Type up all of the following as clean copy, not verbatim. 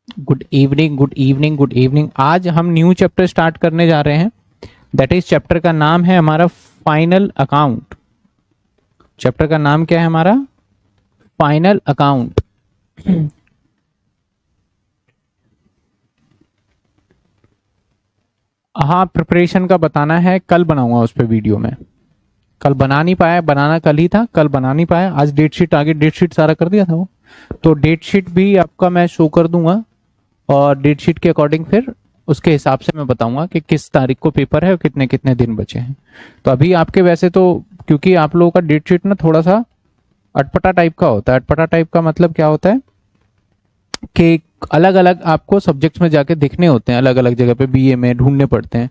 Good evening, good evening, good evening. आज हम new chapter start करने जा रहे हैं। दैट इज चैप्टर का नाम है हमारा फाइनल अकाउंट। चैप्टर का नाम क्या है हमारा? Final account. हाँ, प्रिपरेशन का बताना है, कल बनाऊंगा उस पर वीडियो में। कल बना नहीं पाया, बनाना कल ही था, कल बना नहीं पाया। आज डेट शीट आगे, डेट शीट सारा कर दिया था वो, तो डेट शीट भी आपका मैं शो कर दूंगा। और डेट शीट के अकॉर्डिंग फिर उसके हिसाब से मैं बताऊंगा कि किस तारीख को पेपर है और कितने कितने दिन बचे हैं। तो अभी आपके वैसे तो, क्योंकि आप लोगों का डेट शीट ना थोड़ा सा अटपटा टाइप का होता है। अटपटा टाइप का मतलब क्या होता है कि अलग अलग आपको सब्जेक्ट्स में जाके दिखने होते हैं, अलग अलग जगह पे बीए में ढूंढने पड़ते हैं।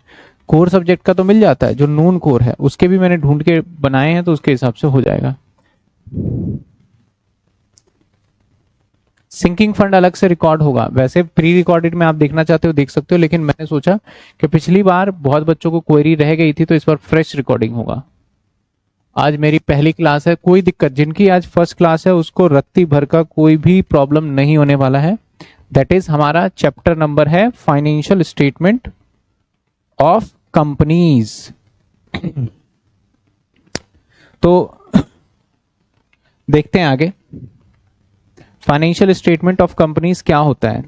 कोर सब्जेक्ट का तो मिल जाता है, जो नून कोर है उसके भी मैंने ढूंढ के बनाए हैं, तो उसके हिसाब से हो जाएगा। सिंकिंग फंड अलग से रिकॉर्ड होगा, वैसे प्री रिकॉर्डेड में आप देखना चाहते हो देख सकते हो, लेकिन मैंने सोचा कि पिछली बार बहुत बच्चों को क्वेरी रह गई थी, तो इस बार फ्रेश रिकॉर्डिंग होगा। आज मेरी पहली क्लास है, कोई दिक्कत, जिनकी आज फर्स्ट क्लास है उसको रत्ती भर का कोई भी प्रॉब्लम नहीं होने वाला है। दैट इज हमारा चैप्टर नंबर है फाइनेंशियल स्टेटमेंट ऑफ कंपनीज। तो देखते हैं आगे फाइनेंशियल स्टेटमेंट ऑफ कंपनीज क्या होता है।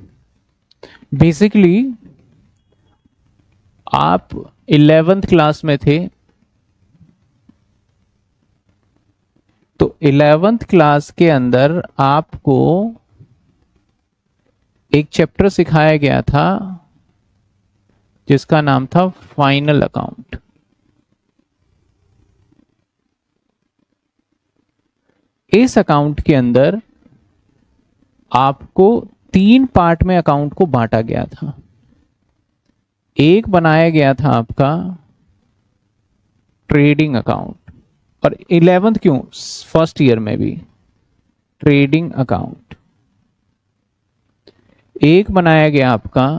बेसिकली आप 11th क्लास में थे, तो 11th क्लास के अंदर आपको एक चैप्टर सिखाया गया था जिसका नाम था फाइनल अकाउंट। इस अकाउंट के अंदर आपको 3 पार्ट में अकाउंट को बांटा गया था। एक बनाया गया था आपका ट्रेडिंग अकाउंट, और 11th क्यों, फर्स्ट ईयर में भी ट्रेडिंग अकाउंट। एक बनाया गया आपका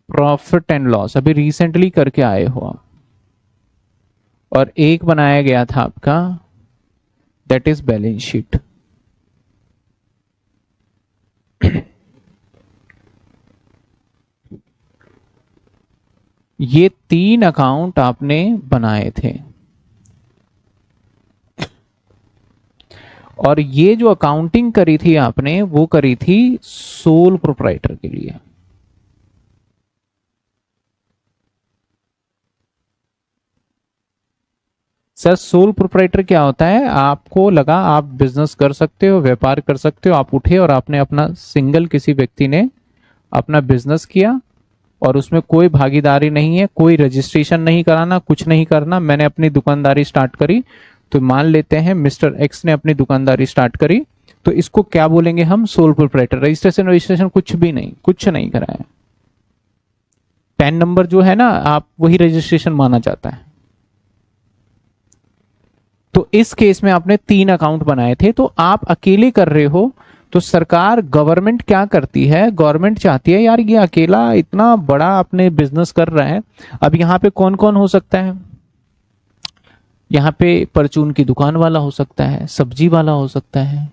प्रॉफिट एंड लॉस, अभी रिसेंटली करके आए हो आप। और एक बनाया गया था आपका दैट इज बैलेंस शीट। ये 3 अकाउंट आपने बनाए थे, और ये जो अकाउंटिंग करी थी आपने वो करी थी सोल प्रोप्राइटर के लिए। सर सोल प्रोप्राइटर क्या होता है? आपको लगा आप बिजनेस कर सकते हो, व्यापार कर सकते हो, आप उठे और आपने अपना सिंगल, किसी व्यक्ति ने अपना बिजनेस किया और उसमें कोई भागीदारी नहीं है, कोई रजिस्ट्रेशन नहीं कराना, कुछ नहीं करना। मैंने अपनी दुकानदारी स्टार्ट करी, तो मान लेते हैं मिस्टर एक्स ने अपनी दुकानदारी स्टार्ट करी, तो इसको क्या बोलेंगे हम? Sole proprietor. रजिस्ट्रेशन रजिस्ट्रेशन कुछ भी नहीं, कुछ नहीं कराया। पैन नंबर जो है ना, आप वही रजिस्ट्रेशन माना जाता है। तो इस केस में आपने 3 अकाउंट बनाए थे, तो आप अकेले कर रहे हो। तो सरकार, गवर्नमेंट क्या करती है? गवर्नमेंट चाहती है यार ये अकेला इतना बड़ा अपने बिजनेस कर रहा है। अब यहाँ पे कौन कौन हो सकता है? यहाँ पे परचून की दुकान वाला हो सकता है, सब्जी वाला हो सकता है,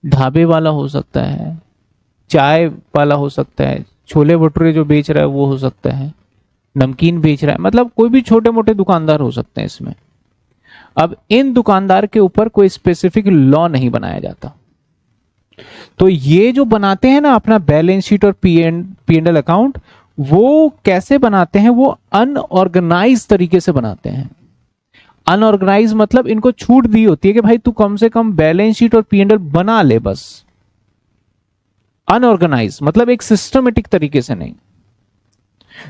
ढाबे वाला हो सकता है, चाय वाला हो सकता है, छोले भटूरे जो बेच रहा है वो हो सकता है, नमकीन बेच रहा है, मतलब कोई भी छोटे मोटे दुकानदार हो सकते हैं इसमें। अब इन दुकानदार के ऊपर कोई स्पेसिफिक लॉ नहीं बनाया जाता। तो ये जो बनाते हैं ना अपना बैलेंस शीट और पी एंड एल अकाउंट, वो कैसे बनाते हैं? वो अनऑर्गेनाइज तरीके से बनाते हैं। अनऑर्गेनाइज मतलब इनको छूट दी होती है कि भाई तू कम से कम बैलेंस शीट और पी एंड एल बना ले बस। अनऑर्गेनाइज मतलब एक सिस्टमेटिक तरीके से नहीं।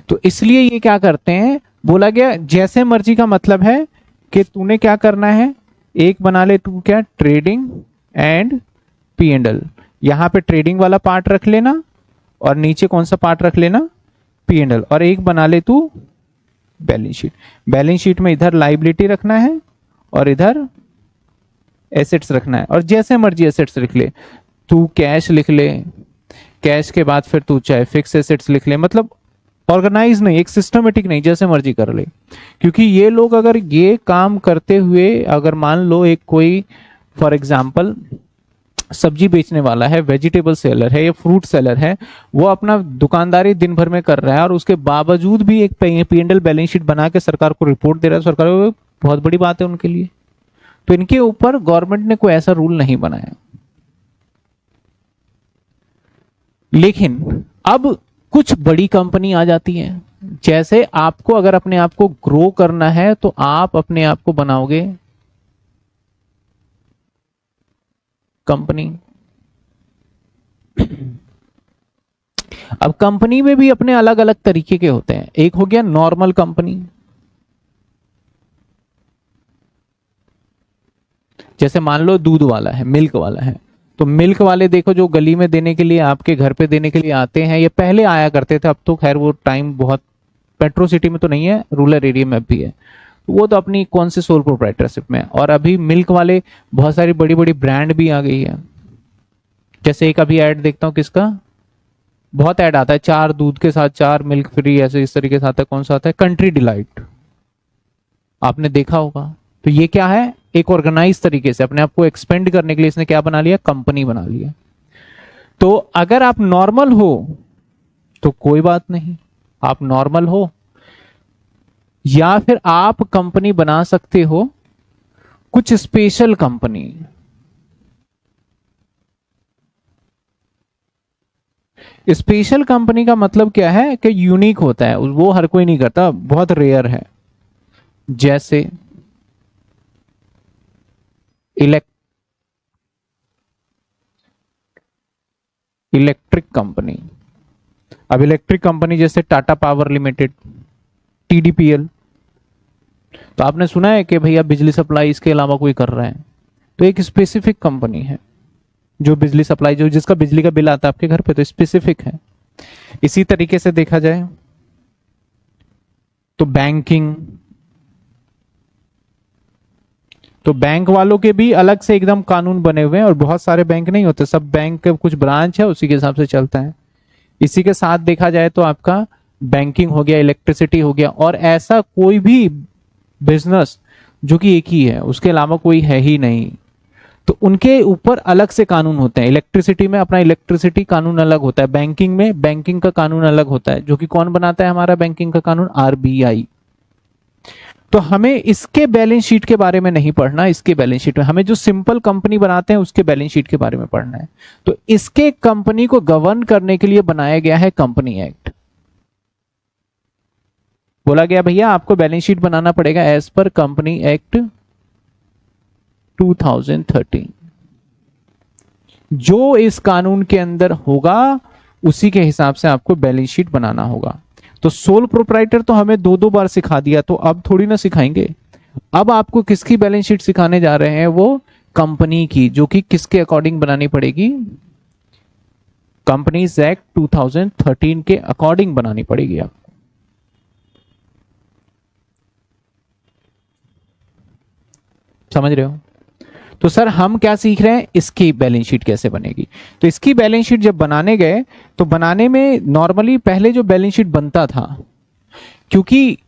तो इसलिए ये क्या करते हैं, बोला गया जैसे मर्जी का मतलब है कि तूने क्या करना है, एक बना ले तू क्या, trading and P and L. यहां पे ट्रेडिंग वाला पार्ट रख लेना और नीचे कौन सा पार्ट रख लेना, पी एंड एल। और एक बना ले तू बैलेंस शीट। बैलेंस शीट में इधर लाइबिलिटी रखना है और इधर एसेट्स रखना है, और जैसे मर्जी एसेट्स लिख ले तू, कैश लिख ले, कैश के बाद फिर तू चाहे फिक्स एसेट्स लिख ले, मतलब ऑर्गेनाइज नहीं, एक सिस्टमेटिक नहीं, जैसे मर्जी कर ले। क्योंकि ये लोग अगर ये काम करते हुए, अगर मान लो एक कोई फॉर एग्जाम्पल सब्जी बेचने वाला है, वेजिटेबल सेलर है या फ्रूट सेलर है, वो अपना दुकानदारी दिन भर में कर रहा है और उसके बावजूद भी एक P&L बैलेंस शीट बना के सरकार को रिपोर्ट दे रहा है, सरकार को बहुत बड़ी बात है उनके लिए। तो इनके ऊपर गवर्नमेंट ने कोई ऐसा रूल नहीं बनाया। लेकिन अब कुछ बड़ी कंपनी आ जाती है, जैसे आपको अगर अपने आप को ग्रो करना है तो आप अपने आप को बनाओगे कंपनी। अब कंपनी में भी अपने अलग अलग तरीके के होते हैं। एक हो गया नॉर्मल कंपनी, जैसे मान लो दूध वाला है, मिल्क वाला है, तो मिल्क वाले देखो जो गली में देने के लिए, आपके घर पे देने के लिए आते हैं, ये पहले आया करते थे, अब तो खैर वो टाइम बहुत, मेट्रो सिटी में तो नहीं है, रूरल एरिया में भी है, वो तो अपनी कौन से सोल प्रोप्राइटरशिप में। और अभी मिल्क वाले बहुत सारी बड़ी बड़ी ब्रांड भी आ गई है। जैसे एक अभी ऐड देखता हूँ किसका, बहुत ऐड आता है, 4 दूध के साथ 4 मिल्क फ्री, ऐसे इस तरीके से आता है। कौन सा आता है, कंट्री डिलाइट, आपने देखा होगा। तो ये क्या है, एक ऑर्गेनाइज तरीके से अपने आप को एक्सपेंड करने के लिए इसने क्या बना लिया, कंपनी बना लिया। तो अगर आप नॉर्मल हो तो कोई बात नहीं, आप नॉर्मल हो, या फिर आप कंपनी बना सकते हो कुछ स्पेशल कंपनी। स्पेशल कंपनी का मतलब क्या है कि यूनिक होता है, वो हर कोई नहीं करता, बहुत रेयर है। जैसे इलेक्ट्रिक कंपनी। अब इलेक्ट्रिक कंपनी जैसे टाटा पावर लिमिटेड, TDPL, तो आपने सुना है कि भैया बिजली सप्लाई इसके अलावा कोई कर रहा है, तो एक स्पेसिफिक कंपनी है जो बिजली सप्लाई, जो जिसका बिजली का बिल आता है आपके घर पे, तो स्पेसिफिक है। इसी तरीके से देखा जाए तो बैंकिंग, तो बैंक वालों के भी अलग से एकदम कानून बने हुए हैं, और बहुत सारे बैंक नहीं होते, सब बैंक के कुछ ब्रांच है, उसी के हिसाब से चलता है। इसी के साथ देखा जाए तो आपका बैंकिंग हो गया, इलेक्ट्रिसिटी हो गया, और ऐसा कोई भी बिजनेस जो कि एक ही है, उसके अलावा कोई है ही नहीं, तो उनके ऊपर अलग से कानून होते हैं। इलेक्ट्रिसिटी में अपना इलेक्ट्रिसिटी कानून अलग होता है, बैंकिंग में बैंकिंग का कानून अलग होता है, जो कि कौन बनाता है हमारा बैंकिंग का कानून, RBI। तो हमें इसके बैलेंस शीट के बारे में नहीं पढ़ना, इसके बैलेंस शीट में हमें जो सिंपल कंपनी बनाते हैं उसके बैलेंस शीट के बारे में पढ़ना है। तो इसके कंपनी को गवर्न करने के लिए बनाया गया है कंपनी एक्ट। बोला गया भैया आपको बैलेंस शीट बनाना पड़ेगा एज पर कंपनी एक्ट 2013। जो इस कानून के अंदर होगा उसी के हिसाब से आपको बैलेंस शीट बनाना होगा। तो सोल प्रोप्राइटर तो हमें 2-2 बार सिखा दिया, तो अब थोड़ी ना सिखाएंगे। अब आपको किसकी बैलेंस शीट सिखाने जा रहे हैं, वो कंपनी की, जो कि किसके अकॉर्डिंग बनानी पड़ेगी, कंपनीज एक्ट 2013 के अकॉर्डिंग बनानी पड़ेगी आपको। समझ रहे हो? तो सर हम क्या सीख रहे हैं, इसकी बैलेंस शीट कैसे बनेगी। तो इसकी बैलेंस शीट जब बनाने गए तो बनाने में नॉर्मली पहले जो बैलेंस शीट बनता था, क्योंकि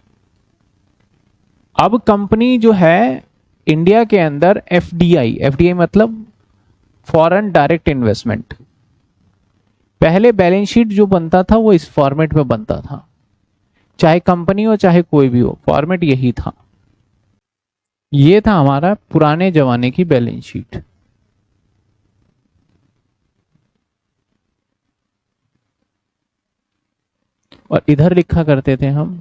अब कंपनी जो है इंडिया के अंदर FDI मतलब फॉरेन डायरेक्ट इन्वेस्टमेंट, पहले बैलेंस शीट जो बनता था वो इस फॉर्मेट में बनता था, चाहे कंपनी हो चाहे कोई भी हो, फॉर्मेट यही था। ये था हमारा पुराने जमाने की बैलेंस शीट। और इधर लिखा करते थे हम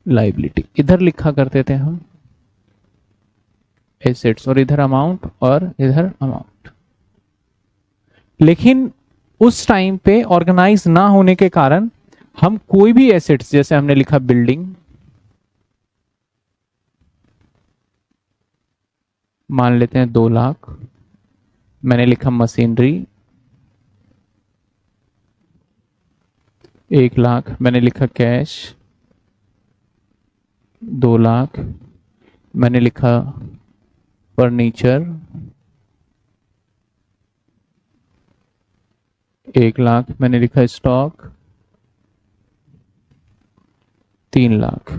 लाइबिलिटी, इधर लिखा करते थे हम एसेट्स, और इधर अमाउंट और इधर अमाउंट। लेकिन उस टाइम पे ऑर्गेनाइज ना होने के कारण हम कोई भी एसेट्स, जैसे हमने लिखा बिल्डिंग, मान लेते हैं 2 लाख, मैंने लिखा मशीनरी 1 लाख, मैंने लिखा कैश 2 लाख, मैंने लिखा फर्नीचर 1 लाख, मैंने लिखा स्टॉक 3 लाख,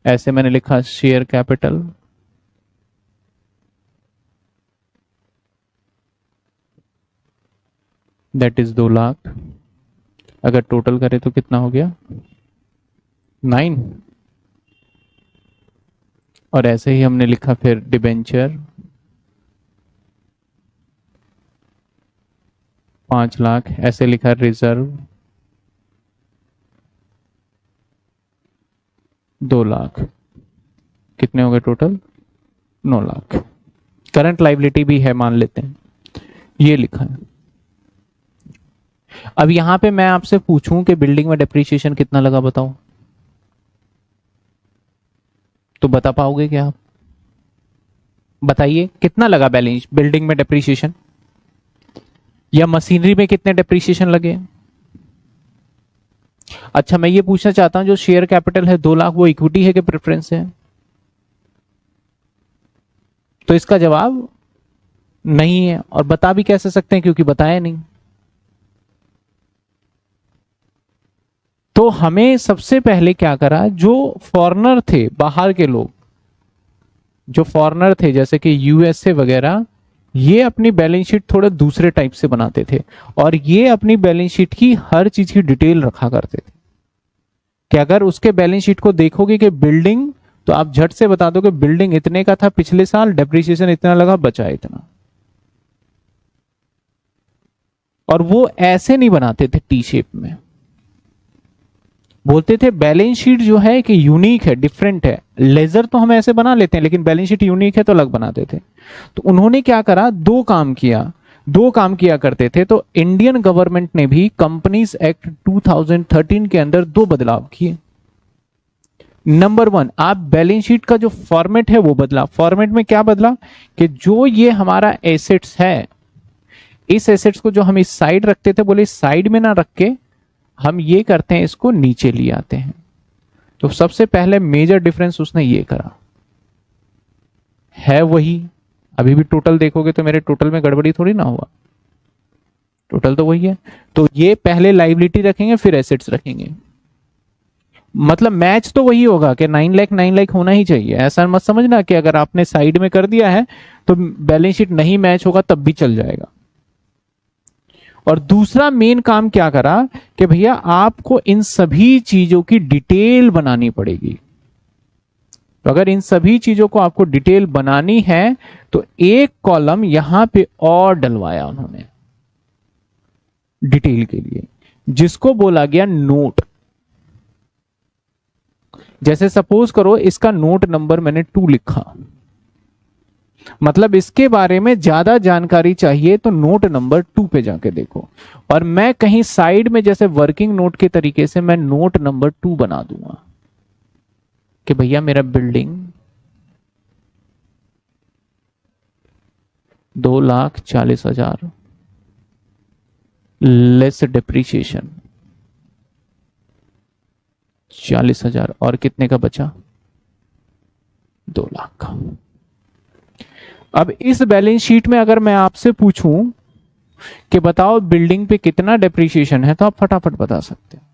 ऐसे मैंने लिखा share capital that is 2 lakh. अगर टोटल करें तो कितना हो गया 9। और ऐसे ही हमने लिखा फिर डिबेंचर 5 लाख, ऐसे लिखा रिजर्व 2 लाख। कितने हो गए टोटल 9 लाख। करंट लाइबिलिटी भी है मान लेते हैं, ये लिखा है। अब यहां पे मैं आपसे पूछूं कि बिल्डिंग में डेप्रिसिएशन कितना लगा बताओ, तो बता पाओगे क्या आप? बताइए कितना लगा बैलेंस बिल्डिंग में डेप्रिसिएशन, या मशीनरी में कितने डेप्रिसिएशन लगे? अच्छा मैं ये पूछना चाहता हूं जो शेयर कैपिटल है 2 लाख, वो इक्विटी है कि प्रेफरेंस है? तो इसका जवाब नहीं है। और बता भी कैसे सकते हैं, क्योंकि बताया नहीं। तो हमें सबसे पहले क्या करा, जो फॉरेनर थे, बाहर के लोग जो फॉरेनर थे जैसे कि यूएसए वगैरह, ये अपनी बैलेंस शीट थोड़े दूसरे टाइप से बनाते थे, और ये अपनी बैलेंस शीट की हर चीज की डिटेल रखा करते थे। कि अगर उसके बैलेंस शीट को देखोगे कि बिल्डिंग, तो आप झट से बता दो कि बिल्डिंग इतने का था पिछले साल, डेप्रिसिएशन इतना लगा, बचा इतना। और वो ऐसे नहीं बनाते थे टी शेप में, बोलते थे बैलेंस शीट जो है कि यूनिक है, डिफरेंट है। लेजर तो हम ऐसे बना लेते हैं, लेकिन बैलेंस शीट यूनिक है तो अलग बनाते थे। तो उन्होंने क्या करा, दो काम किया करते थे। तो इंडियन गवर्नमेंट ने भी कंपनीज एक्ट 2013 के अंदर 2 बदलाव किए। नंबर 1, आप बैलेंस शीट का जो फॉर्मेट है वो बदला। फॉर्मेट में क्या बदला कि जो ये हमारा एसेट्स है, इस एसेट्स को जो हम इस साइड रखते थे, बोले इस साइड में ना रख के हम ये करते हैं, इसको नीचे ले आते हैं। तो सबसे पहले मेजर डिफरेंस उसने ये करा है वही। अभी भी टोटल देखोगे तो मेरे टोटल में गड़बड़ी थोड़ी ना हुआ, टोटल तो वही है। तो ये पहले लाइबिलिटी रखेंगे फिर एसेट्स रखेंगे, मतलब मैच तो वही होगा कि 9 लाख होना ही चाहिए। ऐसा मत समझना कि अगर आपने साइड में कर दिया है तो बैलेंस शीट नहीं मैच होगा तब भी चल जाएगा। और दूसरा मेन काम क्या करा कि भैया आपको इन सभी चीजों की डिटेल बनानी पड़ेगी। तो अगर इन सभी चीजों को आपको डिटेल बनानी है तो एक कॉलम यहां पे और डलवाया उन्होंने डिटेल के लिए, जिसको बोला गया नोट। जैसे सपोज करो इसका नोट नंबर मैंने 2 लिखा, मतलब इसके बारे में ज्यादा जानकारी चाहिए तो नोट नंबर 2 पे जाके देखो। और मैं कहीं साइड में जैसे वर्किंग नोट के तरीके से मैं नोट नंबर 2 बना दूंगा कि भैया मेरा बिल्डिंग 2,40,000 लेस डेप्रीशिएशन 40,000, और कितने का बचा 2 लाख का। अब इस बैलेंस शीट में अगर मैं आपसे पूछूं कि बताओ बिल्डिंग पे कितना डेप्रीशिएशन है, तो आप फटाफट बता सकते हैं,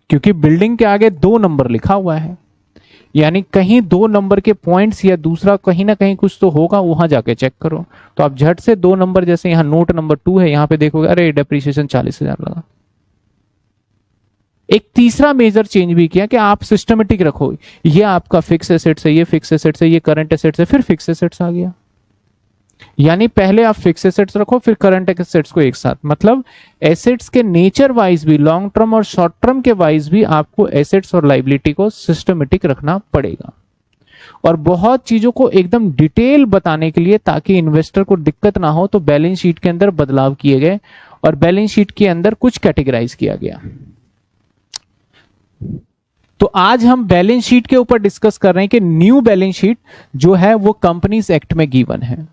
क्योंकि बिल्डिंग के आगे 2 नंबर लिखा हुआ है। यानी कहीं 2 नंबर के पॉइंट्स या दूसरा कहीं ना कहीं कुछ तो होगा, वहां जाके चेक करो। तो आप झट से 2 नंबर, जैसे यहां नोट नंबर 2 है, यहां पे देखोगे अरे डेप्रीशिएशन 40,000 लगा। एक तीसरा मेजर चेंज भी किया कि आप सिस्टमेटिक रखो, ये आपका फिक्स एसेट्स है, ये फिक्स एसेट्स है, ये करंट एसेट्स है, फिर फिक्स एसेट्स आ गया। यानी पहले आप फिक्स एसेट्स रखो फिर करंट एसेट्स को एक साथ, मतलब एसेट्स के नेचर वाइज भी, लॉन्ग टर्म और शॉर्ट टर्म के वाइज भी आपको एसेट्स और लाइबिलिटी को सिस्टमेटिक रखना पड़ेगा। और बहुत चीजों को एकदम डिटेल बताने के लिए, ताकि इन्वेस्टर को दिक्कत ना हो, तो बैलेंस शीट के अंदर बदलाव किए गए और बैलेंस शीट के अंदर कुछ कैटेगराइज किया गया। तो आज हम बैलेंस शीट के ऊपर डिस्कस कर रहे हैं कि न्यू बैलेंस शीट जो है वो कंपनीज एक्ट में गिवन है।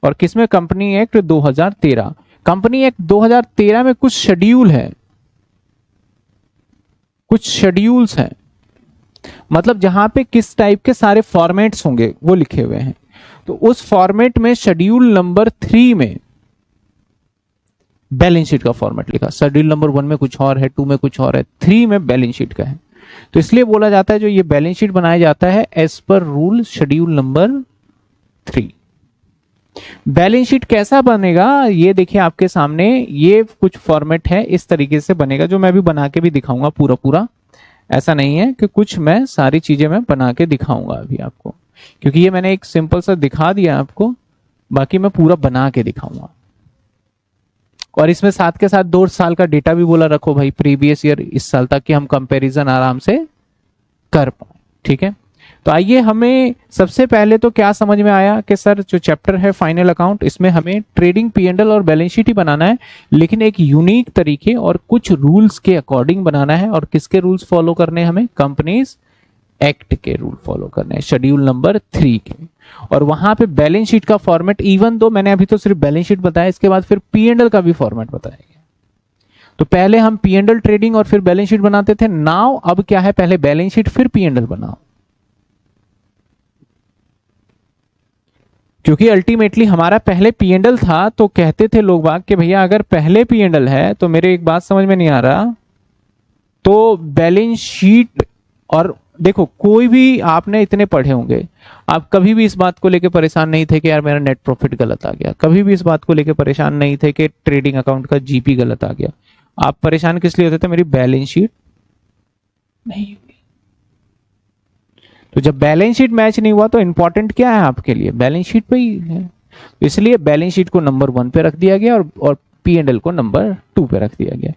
और किसमें? Company act 2013। कंपनी एक्ट 2013 में कुछ शेड्यूल है, कुछ शेड्यूल्स हैं, मतलब जहां पे किस टाइप के सारे फॉर्मेट्स होंगे वो लिखे हुए हैं। तो उस फॉर्मेट में शेड्यूल नंबर 3 में बैलेंस शीट का फॉर्मेट लिखा। शेड्यूल नंबर 1 में कुछ और है, 2 में कुछ और है, 3 में बैलेंस शीट का है। तो इसलिए बोला जाता है जो ये बैलेंस शीट बनाया जाता है as per rule schedule number 3। Balance sheet कैसा बनेगा ये देखिए आपके सामने, ये कुछ फॉर्मेट है, इस तरीके से बनेगा, जो मैं भी बना के भी दिखाऊंगा पूरा पूरा। ऐसा नहीं है कि कुछ मैं सारी चीजें मैं बना के दिखाऊंगा अभी आपको, क्योंकि ये मैंने एक सिंपल सा दिखा दिया आपको, बाकी मैं पूरा बना के दिखाऊंगा। और इसमें साथ के साथ 2 साल का डेटा भी बोला रखो भाई, प्रीवियस ईयर इस साल तक, कि हम कंपैरिजन आराम से कर पाए। ठीक है, तो आइए हमें सबसे पहले तो क्या समझ में आया कि सर जो चैप्टर है फाइनल अकाउंट, इसमें हमें ट्रेडिंग P&L और बैलेंस शीट ही बनाना है, लेकिन एक यूनिक तरीके और कुछ रूल्स के अकॉर्डिंग बनाना है। और किसके रूल्स फॉलो करने हैं हमें? कंपनीज एक्ट के रूल फॉलो करने हैं, शेड्यूल नंबर 3 के। और वहां पे बैलेंस शीट का फॉर्मेट, इवन दो मैंने अभी तो सिर्फ बैलेंस शीट बताया, इसके बाद फिर P&L का भी फॉर्मेट बताएंगे। तो पहले हम P&L ट्रेडिंग और फिर बैलेंस शीट बनाते थे, नाउ अब क्या है, पहले बैलेंस शीट फिर P&L बनाओ। क्योंकि अल्टीमेटली हमारा पहले P&L था, तो कहते थे लोग बाग कि भैया अगर पहले P&L है तो मेरे एक बात समझ में नहीं आ रहा, तो बैलेंस शीट। और देखो कोई भी आपने इतने पढ़े होंगे, आप कभी भी इस बात को लेकर परेशान नहीं थे कि यार मेरा नेट प्रॉफिट गलत आ गया, कभी भी इस बात को लेकर परेशान नहीं थे कि ट्रेडिंग अकाउंट का जीपी गलत आ गया। आप परेशान किस लिए होते थे? मेरी बैलेंस शीट नहीं हुई। तो जब बैलेंस शीट मैच नहीं हुआ तो इंपॉर्टेंट क्या है आपके लिए? बैलेंस शीट पे ही है। इसलिए बैलेंस शीट को नंबर 1 पे रख दिया गया और P&L को नंबर 2 पे रख दिया गया।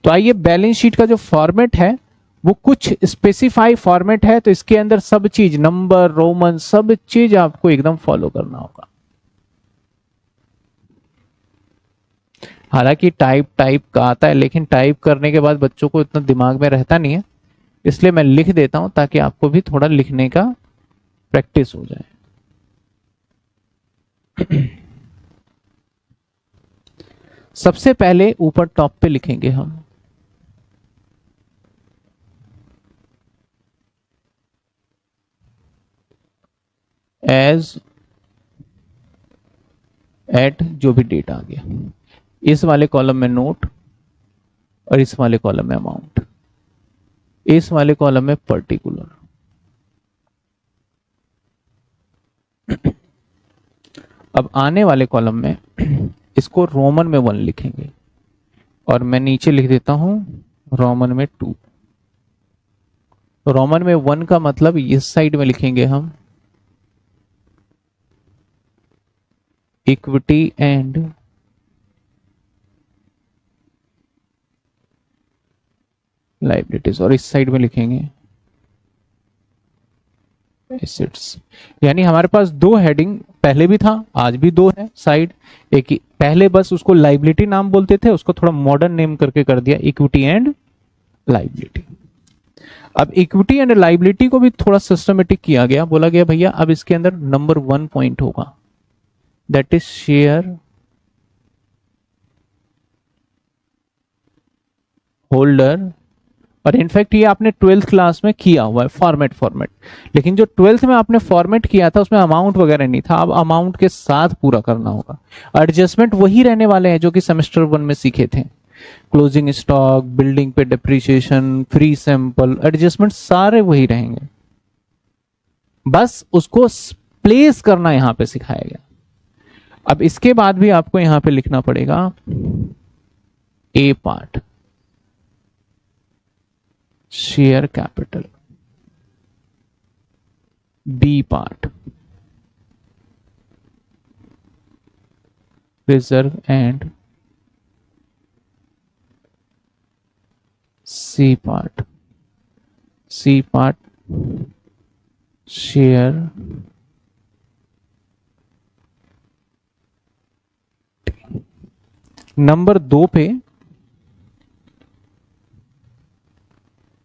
तो आइए, बैलेंस शीट का जो फॉर्मेट है वो कुछ स्पेसिफाई फॉर्मेट है, तो इसके अंदर सब चीज, नंबर, रोमन, सब चीज आपको एकदम फॉलो करना होगा। हालांकि टाइप टाइप का आता है, लेकिन टाइप करने के बाद बच्चों को इतना दिमाग में रहता नहीं है, इसलिए मैं लिख देता हूं ताकि आपको भी थोड़ा लिखने का प्रैक्टिस हो जाए। सबसे पहले ऊपर टॉप पे लिखेंगे हम एज एट, जो भी डेट आ गया, इस वाले कॉलम में नोट, और इस वाले कॉलम में अमाउंट, इस वाले कॉलम में पर्टिकुलर। अब आने वाले कॉलम में इसको रोमन में 1 लिखेंगे, और मैं नीचे लिख देता हूं रोमन में 2। रोमन में 1 का मतलब इस साइड में लिखेंगे हम इक्विटी एंड लाइबिलिटीज, और इस साइड में लिखेंगे एसेट्स। यानी हमारे पास 2 हेडिंग पहले भी था, आज भी 2 है साइड। एक पहले बस उसको लाइबिलिटी नाम बोलते थे, उसको थोड़ा मॉडर्न नेम करके कर दिया इक्विटी एंड लाइबिलिटी। अब इक्विटी एंड लाइबिलिटी को भी थोड़ा सिस्टमेटिक किया गया, बोला गया भैया अब इसके अंदर नंबर 1 पॉइंट होगा, दैट इज शेयर होल्डर। और इनफैक्ट ये आपने 12th क्लास में किया हुआ है फॉर्मेट, लेकिन जो 12th में आपने फॉर्मेट किया था उसमें अमाउंट वगैरह नहीं था, अब अमाउंट के साथ पूरा करना होगा। एडजस्टमेंट वही रहने वाले हैं जो कि सेमेस्टर 1 में सीखे थे, क्लोजिंग स्टॉक, बिल्डिंग पे डिप्रिसिएशन, फ्री सैंपल, एडजस्टमेंट सारे वही रहेंगे, बस उसको प्लेस करना यहां पे सिखाया गया। अब इसके बाद भी आपको यहां पे लिखना पड़ेगा A part, share capital, B part, reserve and C part, share number 2 पे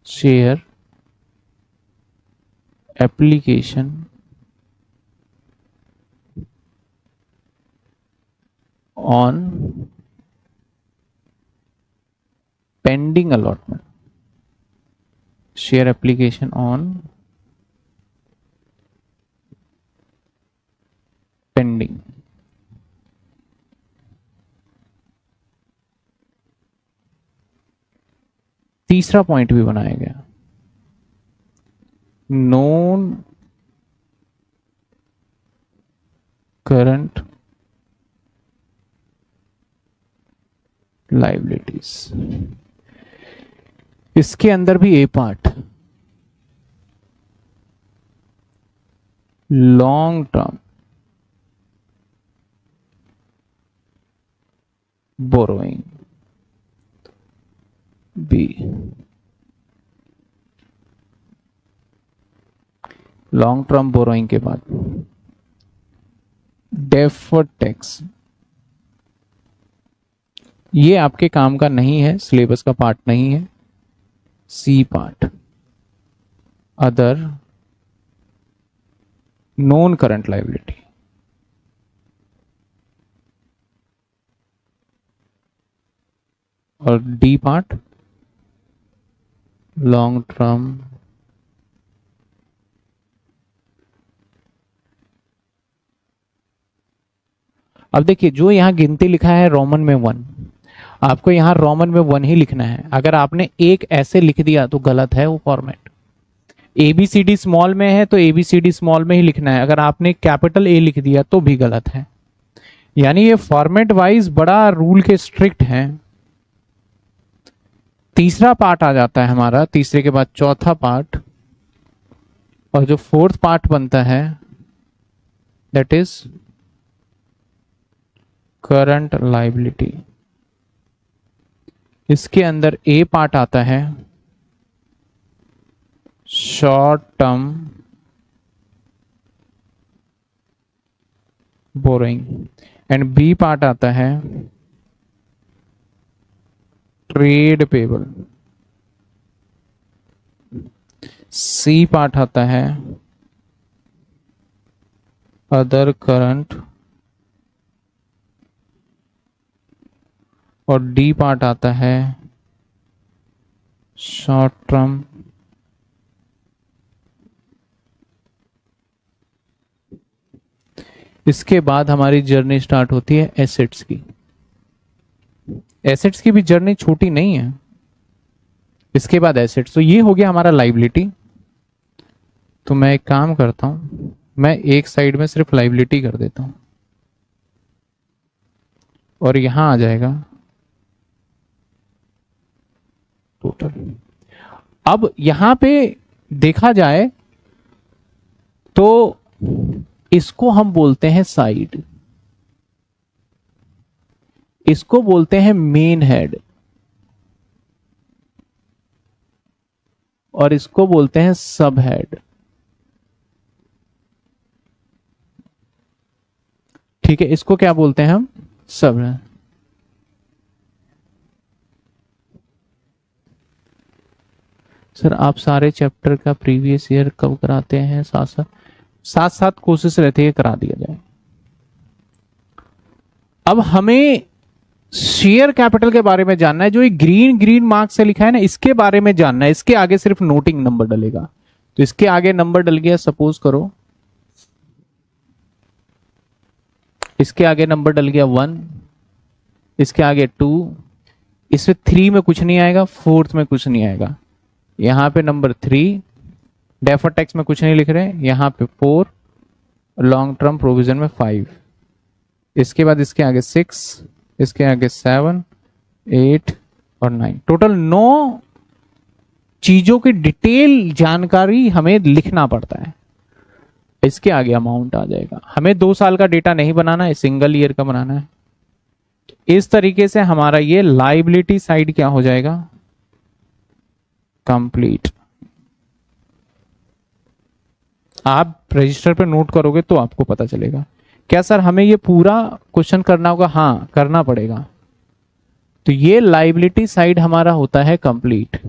share application on pending allotment, share application on pending. तीसरा पॉइंट भी बनाया गया, नॉन करंट लाइबिलिटीज, इसके अंदर भी A part, long term borrowing, B, long term borrowing के बाद डेफर्ड टैक्स, ये आपके काम का नहीं है, सिलेबस का पार्ट नहीं है। C part, other non current liability, और डी पार्ट लॉन्ग टर्म अब देखिए जो यहां गिनती लिखा है रोमन में 1, आपको यहां रोमन में 1 ही लिखना है। अगर आपने एक ऐसे लिख दिया तो गलत है वो फॉर्मेट। एबीसीडी स्मॉल में है तो एबीसीडी स्मॉल में ही लिखना है, अगर आपने कैपिटल ए लिख दिया तो भी गलत है। यानी ये फॉर्मेट वाइज बड़ा रूल के स्ट्रिक्ट हैं। तीसरा पार्ट आ जाता है हमारा, तीसरे के बाद चौथा पार्ट, और जो फोर्थ पार्ट बनता है दैट इज करंट लाइबिलिटी। इसके अंदर ए पार्ट आता है short term borrowing, and B part आता है ट्रेड पेबल, सी पार्ट आता है अदर करंट, और डी पार्ट आता है शॉर्ट टर्म इसके बाद हमारी जर्नी स्टार्ट होती है एसेट्स की। एसेट्स की भी जर्नी छोटी नहीं है। इसके बाद एसेट्स, तो ये हो गया हमारा लाइबिलिटी। तो मैं एक काम करता हूं, मैं एक साइड में सिर्फ लाइबिलिटी कर देता हूं और यहां आ जाएगा टोटल। अब यहां पे देखा जाए तो इसको हम बोलते हैं साइड, इसको बोलते हैं मेन हेड, और इसको बोलते हैं सब हेड। ठीक है, इसको क्या बोलते हैं हम? सब हेड। सर आप सारे चैप्टर का प्रीवियस ईयर कब कराते हैं? साथ साथ साथ साथ कोशिश रहती है करा दिया जाए। अब हमें शेयर कैपिटल के बारे में जानना है, जो ये ग्रीन ग्रीन मार्क से लिखा है ना, इसके बारे में जानना है। इसके आगे सिर्फ नोटिंग नंबर डलेगा, तो इसके आगे नंबर डल गया, सपोज करो इसके आगे नंबर डल गया 1, इसके आगे 2, इसमें 3 में कुछ नहीं आएगा, 4th में कुछ नहीं आएगा, यहां पे नंबर 3, डेफर टैक्स में कुछ नहीं लिख रहे, यहां पे 4, लॉन्ग टर्म प्रोविजन में 5, इसके बाद इसके आगे 6, इसके आगे 7, 8 और 9, टोटल 9 चीजों की डिटेल जानकारी हमें लिखना पड़ता है। इसके आगे अमाउंट आ जाएगा। हमें 2 साल का डेटा नहीं बनाना है, सिंगल ईयर का बनाना है। इस तरीके से हमारा ये लाइबिलिटी साइड क्या हो जाएगा? कंप्लीट। आप रजिस्टर पे नोट करोगे तो आपको पता चलेगा। क्या सर हमें ये पूरा क्वेश्चन करना होगा? हाँ करना पड़ेगा। तो ये लाइबिलिटी साइड हमारा होता है कंप्लीट।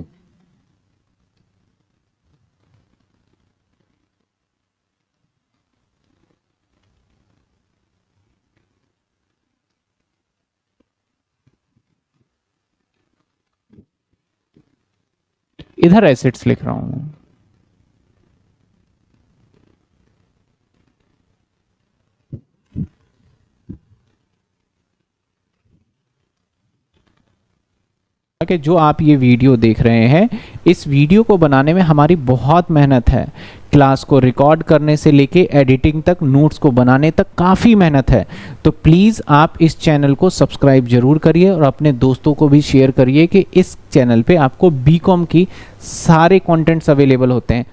इधर एसेट्स लिख रहा हूं। कि जो आप ये वीडियो देख रहे हैं, इस वीडियो को बनाने में हमारी बहुत मेहनत है। क्लास को रिकॉर्ड करने से लेके एडिटिंग तक, नोट्स को बनाने तक काफ़ी मेहनत है। तो प्लीज़ आप इस चैनल को सब्सक्राइब जरूर करिए और अपने दोस्तों को भी शेयर करिए कि इस चैनल पे आपको बीकॉम की सारे कंटेंट्स अवेलेबल होते हैं।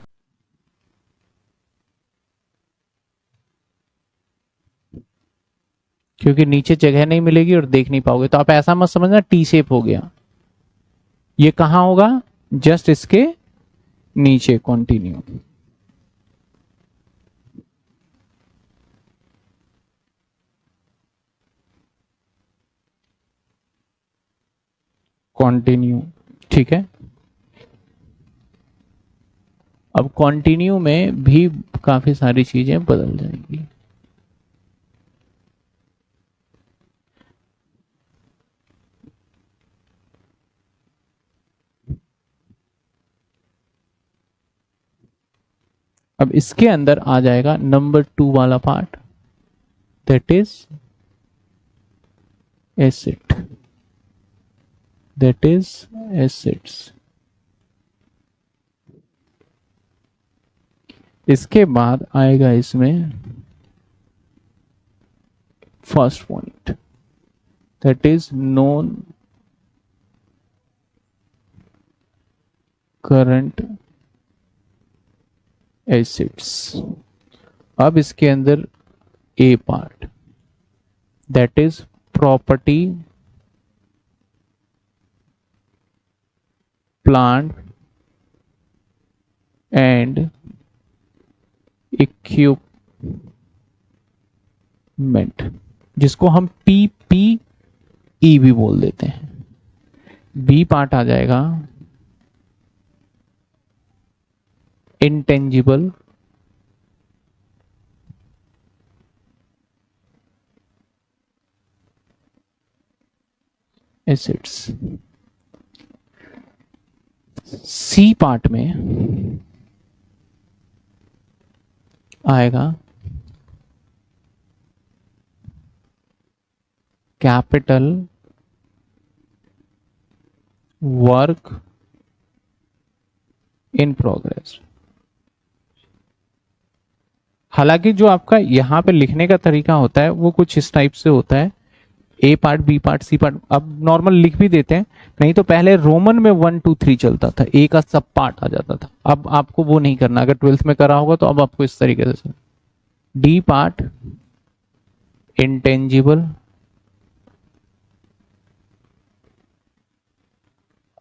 क्योंकि नीचे जगह नहीं मिलेगी और देख नहीं पाओगे, तो आप ऐसा मत समझना टी शेप हो गया। ये कहाँ होगा? जस्ट इसके नीचे कंटिन्यू। कंटिन्यू, ठीक है। अब कंटिन्यू में भी काफी सारी चीजें बदल जाएंगी। अब इसके अंदर आ जाएगा नंबर 2 वाला part, that is asset, that is assets. इसके बाद आएगा इसमें first point, that is non current assets. अब इसके अंदर A part, that is property plant and equipment, जिसको हम PPE भी बोल देते हैं। बी पार्ट आ जाएगा इंटेंजिबल एसिड्स। सी पार्ट में आएगा कैपिटल वर्क इन प्रोग्रेस। हालांकि जो आपका यहां पे लिखने का तरीका होता है वो कुछ इस टाइप से होता है, A part, B part, C part. अब नॉर्मल लिख भी देते हैं, नहीं तो पहले रोमन में 1 2 3 चलता था, ए का सब पार्ट आ जाता था। अब आपको वो नहीं करना, अगर 12th में करा होगा तो अब आपको इस तरीके से D part intangible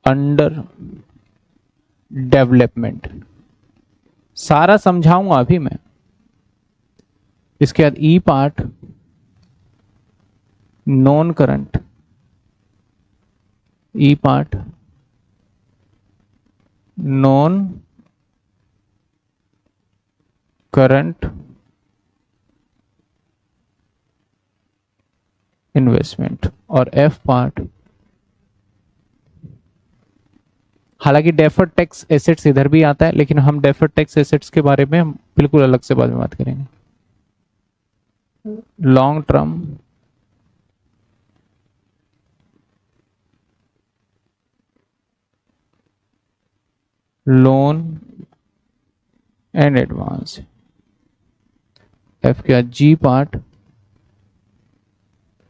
under development, सारा समझाऊंगा अभी मैं। इसके बाद ई पार्ट नॉन करंट, ई पार्ट नॉन करंट इन्वेस्टमेंट, और एफ पार्ट, हालांकि डेफर्ड टैक्स एसेट्स इधर भी आता है, लेकिन हम डेफर्ड टैक्स एसेट्स के बारे में हम बिल्कुल अलग से बाद में बात करेंगे। Long term loan and advance, F क्या, G part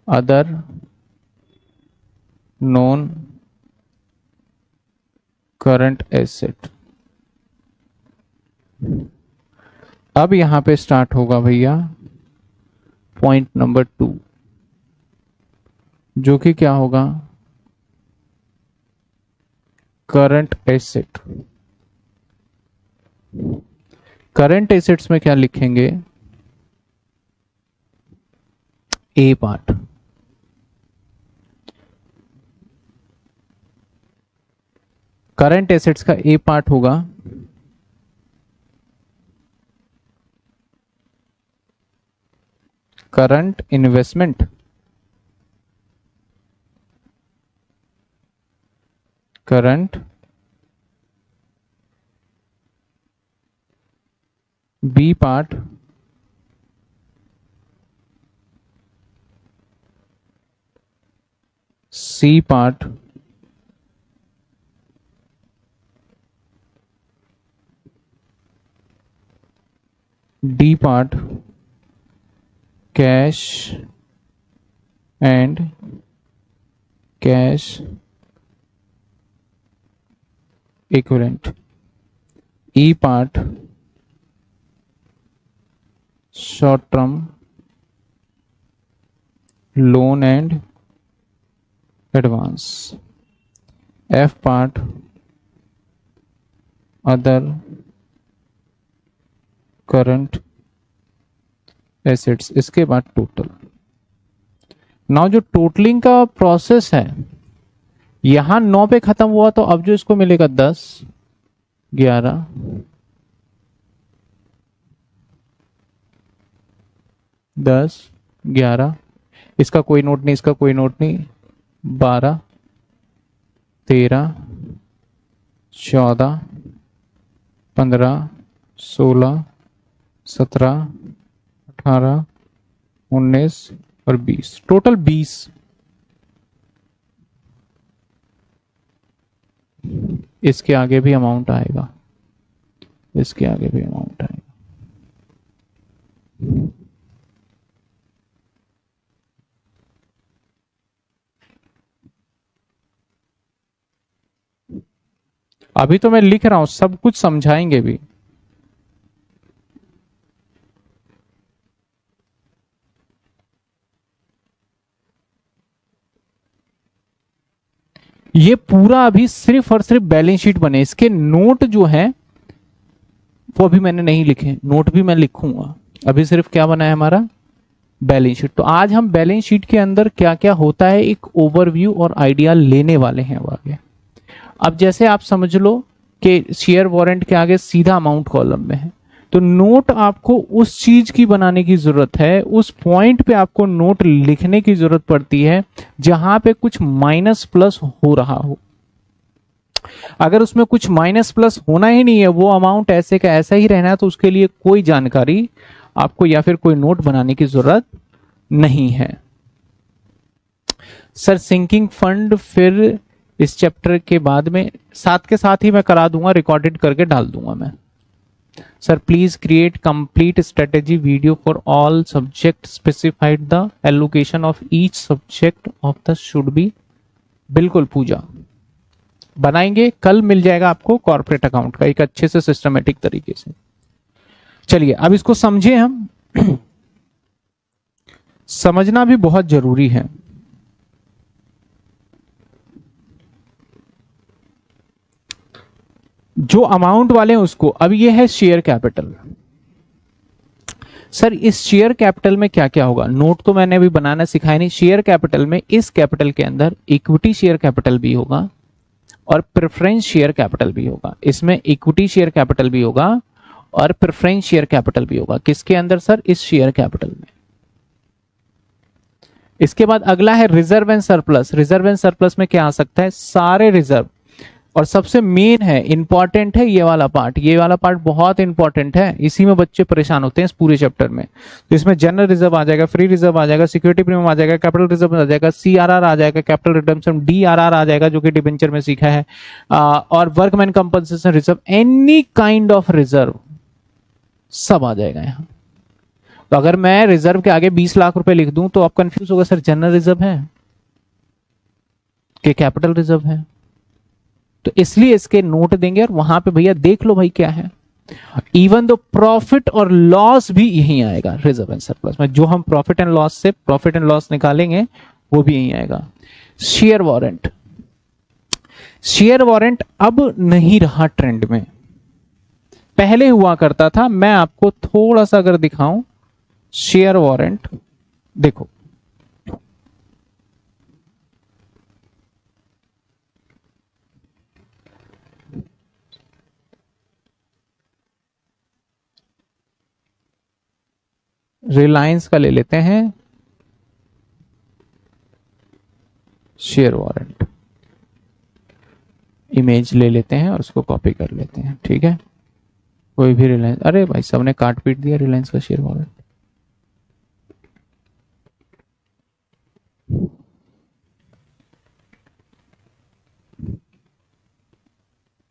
other non current asset. अब यहां पे स्टार्ट होगा भैया पॉइंट नंबर 2, जो कि क्या होगा, करंट एसेट। करंट एसेट्स में क्या लिखेंगे, ए पार्ट। करंट एसेट्स का ए पार्ट होगा current investment, current B part C part D part cash and cash equivalent, E part short term loan and advance, F part other current assets, इसके बाद total. Now जो totaling का process है, यहां 9 पे खत्म हुआ तो अब जो इसको मिलेगा 10, 11, 10, 11, इसका कोई नोट नहीं, इसका कोई नोट नहीं, 12, 13, 14, 15, 16, 17, 18, 19 और 20, टोटल 20। इसके आगे भी अमाउंट आएगा, इसके आगे भी अमाउंट आएगा। अभी तो मैं लिख रहा हूं, सब कुछ समझाएंगे भी। ये पूरा अभी सिर्फ और सिर्फ बैलेंस शीट बने, इसके नोट जो है वो अभी मैंने नहीं लिखे, नोट भी मैं लिखूंगा। अभी सिर्फ क्या बना है हमारा, बैलेंस शीट। तो आज हम बैलेंस शीट के अंदर क्या क्या होता है एक ओवरव्यू और आइडिया लेने वाले हैं आगे। अब जैसे आप समझ लो कि शेयर वारंट के आगे सीधा अमाउंट कॉलम में है, तो नोट आपको उस चीज की बनाने की जरूरत है, उस पॉइंट पे आपको नोट लिखने की जरूरत पड़ती है जहां पे कुछ माइनस प्लस हो रहा हो। अगर उसमें कुछ माइनस प्लस होना ही नहीं है, वो अमाउंट ऐसे का ऐसा ही रहना है, तो उसके लिए कोई जानकारी आपको या फिर कोई नोट बनाने की जरूरत नहीं है। सर सिंकिंग फंड फिर इस चैप्टर के बाद में साथ के साथ ही मैं करा दूंगा, रिकॉर्डेड करके डाल दूंगा मैं। Sir please create complete strategy video for all subject, specified the allocation of each subject of the should be. बिल्कुल पूजा, बनाएंगे, कल मिल जाएगा आपको कॉर्पोरेट अकाउंट का एक अच्छे से सिस्टमेटिक तरीके से। चलिए अब इसको समझे हम। समझना भी बहुत जरूरी है। जो अमाउंट वाले हैं उसको, अब ये है शेयर कैपिटल। सर इस शेयर कैपिटल में क्या क्या होगा, नोट तो मैंने अभी बनाना सिखाया नहीं। शेयर कैपिटल में, इस कैपिटल के अंदर इक्विटी शेयर कैपिटल भी होगा और प्रेफरेंस शेयर कैपिटल भी होगा। इसमें इक्विटी शेयर कैपिटल भी होगा और प्रेफरेंस शेयर कैपिटल भी होगा। किसके अंदर सर, इस शेयर कैपिटल में। इसके बाद अगला है reserve and surplus. Reserve and surplus में क्या आ सकता है, सारे रिजर्व, और सबसे मेन है, इंपॉर्टेंट है ये वाला पार्ट। ये वाला पार्ट बहुत इंपॉर्टेंट है, इसी में बच्चे परेशान होते हैं इस पूरे चैप्टर में। तो इसमें जनरल रिजर्व आ जाएगा, फ्री रिजर्व आ जाएगा, सिक्योरिटी प्रीमियम आ जाएगा, कैपिटल रिजर्व आ जाएगा, सीआरआर आ जाएगा, कैपिटल रिडम्पशन, डीआरआर आ जाएगा जो कि डिबेंचर में सीखा है, और workman compensation reserve, any kind of reserve सब आ जाएगा यहाँ। तो अगर मैं रिजर्व के आगे 20 लाख रुपए लिख दूं तो आप कंफ्यूज होगा, सर जनरल रिजर्व है कि कैपिटल रिजर्व है। तो इसलिए इसके नोट देंगे और वहां पे भैया देख लो भाई क्या है। इवन दो प्रॉफिट और लॉस भी यही आएगा रिजर्व एंड सरप्लस में। जो हम प्रॉफिट एंड लॉस से प्रॉफिट एंड लॉस निकालेंगे वो भी यही आएगा। शेयर वारंट, शेयर वारंट अब नहीं रहा ट्रेंड में, पहले हुआ करता था। मैं आपको थोड़ा सा अगर दिखाऊं शेयर वारंट, देखो रिलायंस का ले लेते हैं शेयर वारंट, इमेज ले लेते हैं और उसको कॉपी कर लेते हैं, ठीक है। कोई भी रिलायंस, अरे भाई सबने काट पीट दिया रिलायंस का शेयर वारंट।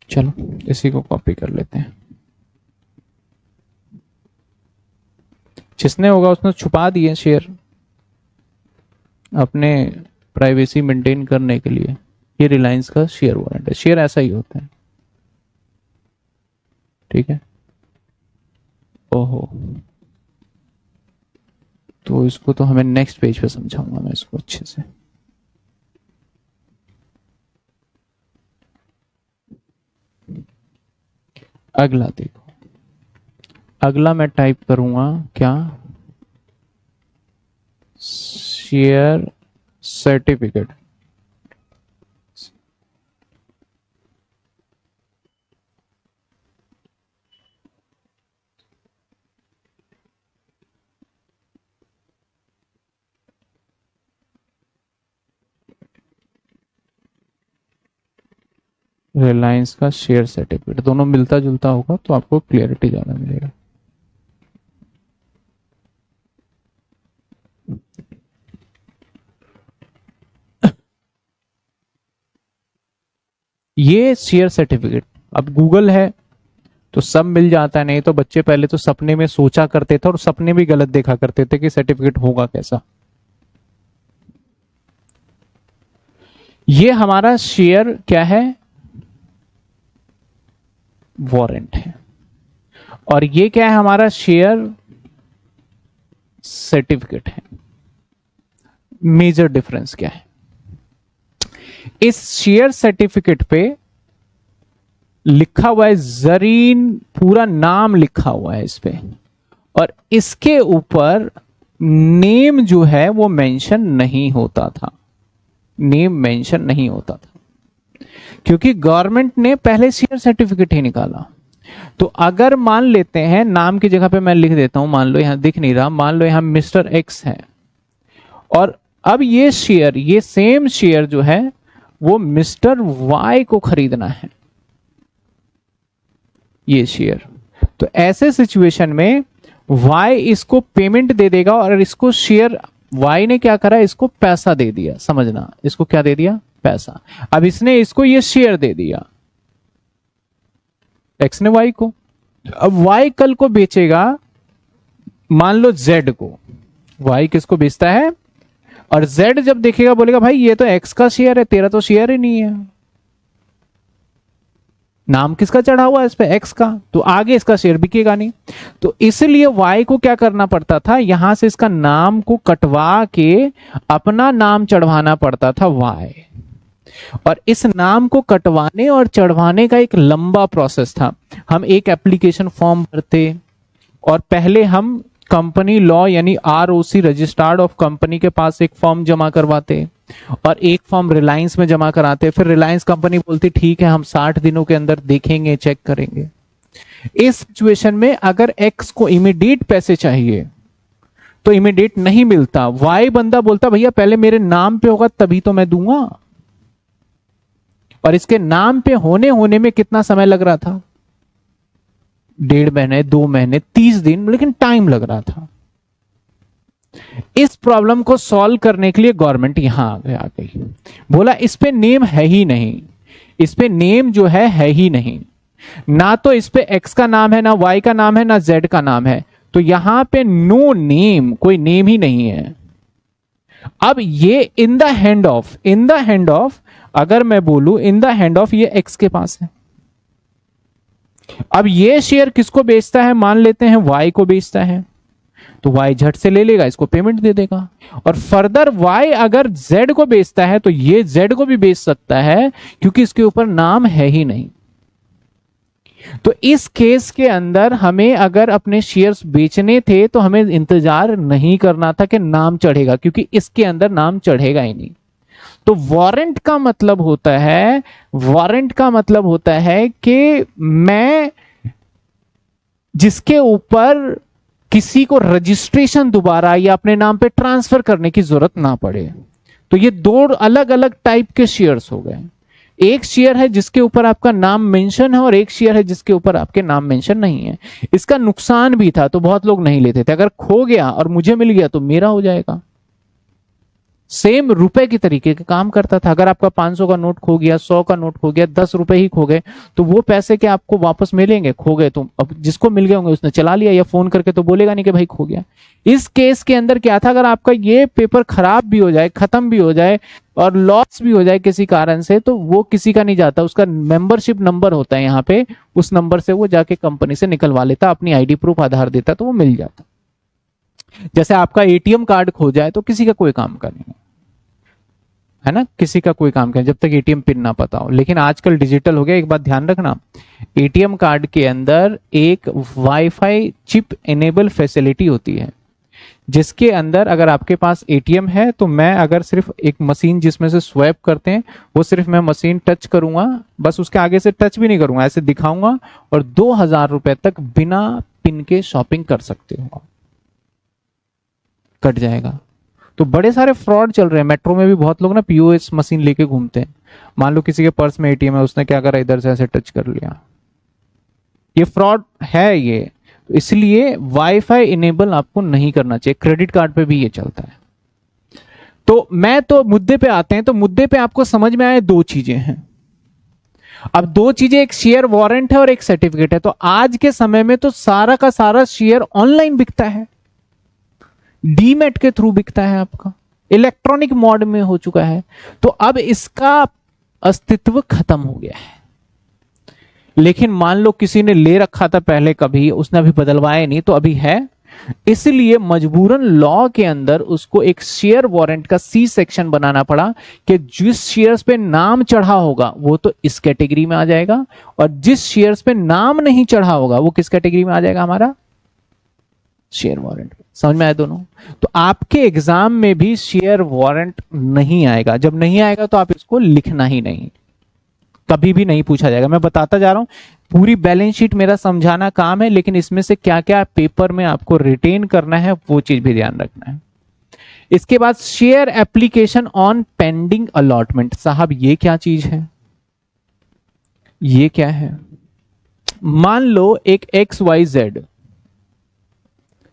चलो इसी को कॉपी कर लेते हैं। जिसने होगा उसने छुपा दिए शेयर अपने प्राइवेसी मेंटेन करने के लिए। ये रिलायंस का शेयर वारंट है। शेयर ऐसा ही होता है, ठीक है। ओहो, तो इसको तो हमें नेक्स्ट पेज पे समझाऊंगा मैं इसको अच्छे से। अगला देखो, अगला मैं टाइप करूंगा क्या, शेयर सर्टिफिकेट। रिलायंस का शेयर सर्टिफिकेट, दोनों मिलता जुलता होगा तो आपको क्लियरिटी ज्यादा मिलेगा। ये शेयर सर्टिफिकेट, अब गूगल है तो सब मिल जाता है, नहीं तो बच्चे पहले तो सपने में सोचा करते थे और सपने भी गलत देखा करते थे कि सर्टिफिकेट होगा कैसा। ये हमारा शेयर क्या है, वारंट है, और ये क्या है हमारा शेयर सर्टिफिकेट है। मेजर डिफरेंस क्या है, इस शेयर सर्टिफिकेट पे लिखा हुआ है जरीन, पूरा नाम लिखा हुआ है इस पे, और इसके ऊपर नेम जो है वो मेंशन नहीं होता था, नेम मेंशन नहीं होता था, क्योंकि गवर्नमेंट ने पहले शेयर सर्टिफिकेट ही निकाला। तो अगर मान लेते हैं नाम की जगह पे मैं लिख देता हूं, मान लो यहां दिख नहीं रहा, मान लो यहां मिस्टर एक्स है, और अब ये शेयर, ये सेम शेयर जो है वो मिस्टर वाई को खरीदना है, ये शेयर। तो ऐसे सिचुएशन में वाई इसको पेमेंट दे देगा, और इसको शेयर, वाई ने क्या करा, इसको पैसा दे दिया, समझना, इसको क्या दे दिया, पैसा। अब इसने इसको ये शेयर दे दिया, एक्स ने वाई को। अब वाई कल को बेचेगा मान लो जेड को, वाई किसको बेचता है, और जेड जब देखेगा बोलेगा भाई ये तो एक्स का शेयर है, तेरा तो शेयर ही नहीं है, नाम किसका चढ़ा हुआ है इस पे, एक्स का, तो आगे इसका शेयर बिकेगा नहीं। तो इसलिए वाई को क्या करना पड़ता था, यहां से इसका नाम को कटवा के अपना नाम चढ़वाना पड़ता था वाई, और इस नाम को कटवाने और चढ़वाने का एक लंबा प्रोसेस था। हम एक एप्लीकेशन फॉर्म भरते, और पहले हम कंपनी लॉ यानी आरओसी, रजिस्टर्ड ऑफ कंपनी के पास एक फॉर्म जमा करवाते, और एक फॉर्म रिलायंस में जमा कराते। फिर रिलायंस कंपनी बोलती ठीक है हम 60 दिनों के अंदर देखेंगे, चेक करेंगे। इस सिचुएशन में अगर एक्स को इमीडिएट पैसे चाहिए तो इमीडिएट नहीं मिलता, वाई बंदा बोलता भैया पहले मेरे नाम पे होगा तभी तो मैं दूंगा, और इसके नाम पे होने में कितना समय लग रहा था, 1.5 महीने, 2 महीने, 30 दिन, लेकिन टाइम लग रहा था। इस प्रॉब्लम को सॉल्व करने के लिए गवर्नमेंट यहां आ गई, बोला इस पे नेम है ही नहीं, इस पे नेम जो है ही नहीं, ना तो इस पे एक्स का नाम है, ना वाई का नाम है, ना जेड का नाम है, तो यहां पे नो नेम, कोई नेम ही नहीं है। अब ये इन द हैंड ऑफ, अगर मैं बोलूं इन द हैंड ऑफ, ये एक्स के पास है। अब ये शेयर किसको बेचता है, मान लेते हैं वाई को बेचता है, तो वाई झट से ले लेगा, इसको पेमेंट दे देगा। और फर्दर वाई अगर जेड को बेचता है तो ये जेड को भी बेच सकता है, क्योंकि इसके ऊपर नाम है ही नहीं। तो इस केस के अंदर हमें अगर अपने शेयर्स बेचने थे तो हमें इंतजार नहीं करना था कि नाम चढ़ेगा, क्योंकि इसके अंदर नाम चढ़ेगा ही नहीं। तो वारंट का मतलब होता है कि मैं जिसके ऊपर किसी को रजिस्ट्रेशन दोबारा या अपने नाम पे ट्रांसफर करने की जरूरत ना पड़े। तो ये 2 अलग अलग टाइप के शेयर्स हो गए। एक शेयर है जिसके ऊपर आपका नाम मेंशन है, और एक शेयर है जिसके ऊपर आपके नाम मेंशन नहीं है। इसका नुकसान भी था, तो बहुत लोग नहीं लेते थे। अगर खो गया और मुझे मिल गया तो मेरा हो जाएगा, सेम रुपए की तरीके का काम करता था। अगर आपका 500 का नोट खो गया, 100 का नोट खो गया, 10 रुपए ही खो गए, तो वो पैसे क्या आपको वापस मिलेंगे? खो गए तो अब जिसको मिल गए होंगे उसने चला लिया, या फोन करके तो बोलेगा नहीं कि भाई खो गया। इस केस के अंदर क्या था, अगर आपका ये पेपर खराब भी हो जाए, खत्म भी हो जाए और लॉस भी हो जाए किसी कारण से, तो वो किसी का नहीं जाता, उसका मेंबरशिप नंबर होता है यहाँ पे, उस नंबर से वो जाके कंपनी से निकलवा लेता, अपनी आईडी प्रूफ आधार देता तो वो मिल जाता। जैसे आपका एटीएम कार्ड खो जाए तो किसी का कोई काम का नहीं है ना, किसी का कोई काम नहीं जब तक एटीएम पिन ना पता हो। लेकिन आजकल डिजिटल हो गया। एक बात ध्यान रखना, एटीएम कार्ड के अंदर एक वाईफाई चिप इनेबल फैसिलिटी होती है, जिसके अंदर अगर आपके पास एटीएम है तो मैं अगर सिर्फ एक मशीन जिसमें से स्वैप करते हैं, वो सिर्फ मैं मशीन टच करूंगा, बस उसके आगे से टच भी नहीं करूंगा, ऐसे दिखाऊंगा और 2000 रुपए तक बिना पिन के शॉपिंग कर सकते हो, कट जाएगा। तो बड़े सारे फ्रॉड चल रहे हैं। मेट्रो में भी बहुत लोग ना पीओएस मशीन लेके घूमते हैं। मान लो किसी के पर्स में एटीएम है, उसने क्या करा, इधर से ऐसे टच कर लिया, ये फ्रॉड है ये। तो इसलिए वाईफाई इनेबल आपको नहीं करना चाहिए। क्रेडिट कार्ड पे भी ये चलता है। तो मुद्दे पे आते हैं। तो मुद्दे पे आपको समझ में आए, दो चीजें हैं। अब दो चीजें, एक शेयर वारंट है और एक सर्टिफिकेट है। तो आज के समय में तो सारा का सारा शेयर ऑनलाइन बिकता है, डीमेट के थ्रू बिकता है, आपका इलेक्ट्रॉनिक मोड में हो चुका है। तो अब इसका अस्तित्व खत्म हो गया है। लेकिन मान लो किसी ने ले रखा था पहले, कभी उसने अभी बदलवाया नहीं, तो अभी है, इसलिए मजबूरन लॉ के अंदर उसको एक शेयर वारंट का सी सेक्शन बनाना पड़ा कि जिस शेयर्स पे नाम चढ़ा होगा वो तो इस कैटेगरी में आ जाएगा, और जिस शेयर्स पे नाम नहीं चढ़ा होगा वो किस कैटेगरी में आ जाएगा, हमारा शेयर वारंट। समझ में आया दोनों? तो आपके एग्जाम में भी शेयर वारंट नहीं आएगा। जब नहीं आएगा तो आप इसको लिखना ही नहीं, कभी भी नहीं पूछा जाएगा। मैं बताता जा रहा हूं, पूरी बैलेंस शीट मेरा समझाना काम है, लेकिन इसमें से क्या क्या पेपर में आपको रिटेन करना है वो चीज भी ध्यान रखना है। इसके बाद share application on pending allotment. साहब ये क्या चीज है, ये क्या है? मान लो एक XYZ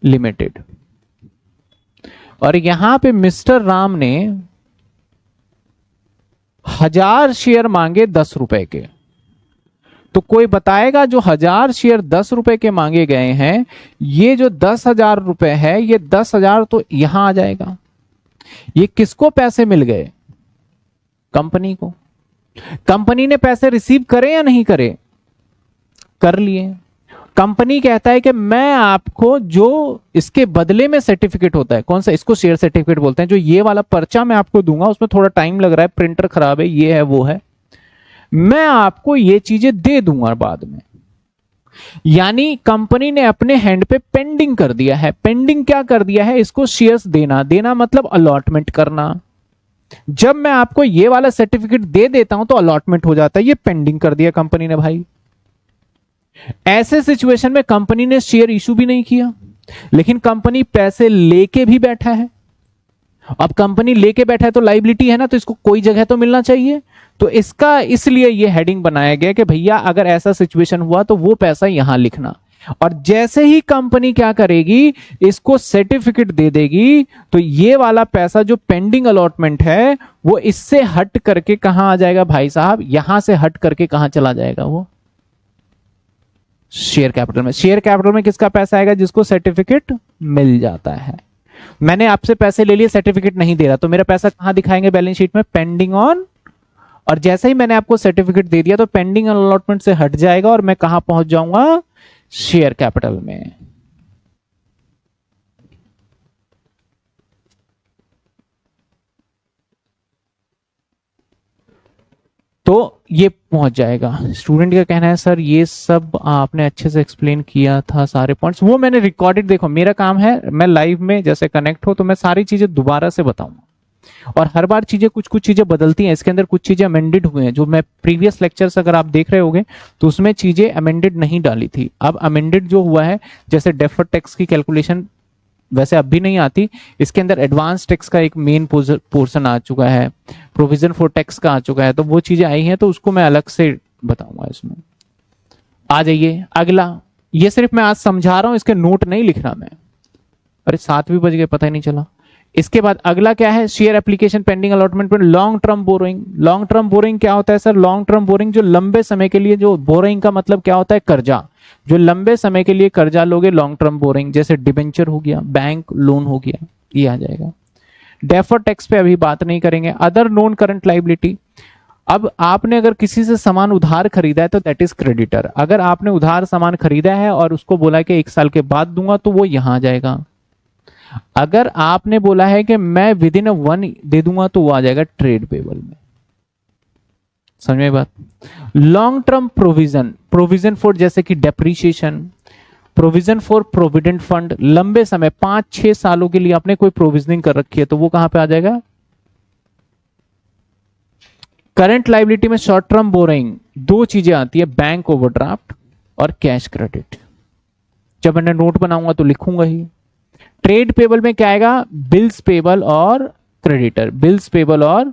लिमिटेड, और यहां पे मिस्टर राम ने 1000 शेयर मांगे 10 रुपए के। तो कोई बताएगा जो 1000 शेयर 10 रुपए के मांगे गए हैं, ये जो 10,000 रुपए है, ये 10,000 तो यहां आ जाएगा। ये किसको पैसे मिल गए? कंपनी को। कंपनी ने पैसे रिसीव करे या नहीं करे? कर लिए। कंपनी कहता है कि मैं आपको जो इसके बदले में सर्टिफिकेट होता है, कौन सा, इसको शेयर सर्टिफिकेट बोलते हैं, जो ये वाला पर्चा मैं आपको दूंगा, उसमें थोड़ा टाइम लग रहा है, प्रिंटर खराब है, ये है वो है, मैं आपको ये चीजें दे दूंगा बाद में। यानी कंपनी ने अपने हैंड पे पेंडिंग कर दिया है। पेंडिंग क्या कर दिया है? इसको शेयर्स देना। देना मतलब अलॉटमेंट करना। जब मैं आपको ये वाला सर्टिफिकेट दे देता हूं तो अलॉटमेंट हो जाता है। ये पेंडिंग कर दिया कंपनी ने भाई। ऐसे सिचुएशन में कंपनी ने शेयर इशू भी नहीं किया, लेकिन कंपनी पैसे लेके भी बैठा है। अब कंपनी लेके बैठा है तो लायबिलिटी है ना, तो इसको कोई जगह तो मिलना चाहिए। तो इसका इसलिए ये हेडिंग बनाया गया कि भैया अगर ऐसा सिचुएशन हुआ तो वो पैसा यहां लिखना। और जैसे ही कंपनी क्या करेगी, इसको सर्टिफिकेट दे देगी, तो ये वाला पैसा जो पेंडिंग अलॉटमेंट है वो इससे हट करके कहां आ जाएगा भाई साहब? यहां से हट करके कहां चला जाएगा? वो शेयर कैपिटल में। शेयर कैपिटल में किसका पैसा आएगा? जिसको सर्टिफिकेट मिल जाता है। मैंने आपसे पैसे ले लिए, सर्टिफिकेट नहीं दे रहा, तो मेरा पैसा कहां दिखाएंगे बैलेंस शीट में? Pending on. और जैसे ही मैंने आपको सर्टिफिकेट दे दिया तो पेंडिंग अलॉटमेंट से हट जाएगा और मैं कहां पहुंच जाऊंगा? शेयर कैपिटल में। तो ये पहुंच जाएगा। स्टूडेंट का कहना है सर ये सब आपने अच्छे से एक्सप्लेन किया था, सारे पॉइंट्स वो मैंने रिकॉर्डेड, देखो मेरा काम है, मैं लाइव में जैसे कनेक्ट हो तो मैं सारी चीजें दोबारा से बताऊंगा। और हर बार चीजें कुछ चीजें बदलती हैं। इसके अंदर कुछ चीजें अमेंडेड हुए हैं, जो मैं प्रीवियस लेक्चर्स अगर आप देख रहे होंगे तो उसमें चीजें अमेंडेड नहीं डाली थी। अब अमेंडेड जो हुआ है, जैसे डेफर्ड टैक्स की कैलकुलेशन वैसे अब भी नहीं आती, इसके अंदर एडवांस टैक्स का एक मेन पोर्शन आ चुका है, प्रोविजन फॉर टैक्स का आ चुका है, तो वो चीजें आई हैं, तो उसको मैं अलग से बताऊंगा इसमें। आ जाइए अगला। ये सिर्फ मैं आज समझा रहा हूं, इसके नोट नहीं लिख रहा मैं। अरे 7 भी बज गए, पता ही नहीं चला। इसके बाद अगला क्या है, शेयर एप्लीकेशन पेंडिंग अलॉटमेंट में long term borrowing. Long term borrowing क्या होता है सर? लॉन्ग टर्म बोरोइंग जो लंबे समय के लिए, जो बोरोइंग का मतलब क्या होता है? कर्जा। जो लंबे समय के लिए कर्जा लोगे, लॉन्ग टर्म बोरोइंग, जैसे डिबेंचर हो गया, बैंक लोन हो गया, ये आ जाएगा। डेफर्ड टैक्स पे अभी बात नहीं करेंगे। अदर नॉन करंट लाइबिलिटी, अब आपने अगर किसी से सामान उधार खरीदा है तो दैट इज क्रेडिटर। अगर आपने उधार सामान खरीदा है और उसको बोला कि 1 साल के बाद दूंगा, तो वो यहां आ जाएगा। अगर आपने बोला है कि मैं विद इन 1 दे दूंगा, तो वो आ जाएगा ट्रेड पेबल में। समझ में बात? Long term provision, provision for जैसे कि depreciation, provision for provident fund, लंबे समय 5-6 सालों के लिए आपने कोई प्रोविजनिंग कर रखी है, तो वो कहां पे आ जाएगा? करंट लाइबिलिटी में शॉर्ट टर्म बोरोइंग 2 चीजें आती है, बैंक ओवरड्राफ्ट और कैश क्रेडिट। जब मैंने नोट बनाऊंगा तो लिखूंगा ही। ट्रेड पेबल में क्या आएगा? बिल्स पेबल और क्रेडिटर, बिल्स पेबल और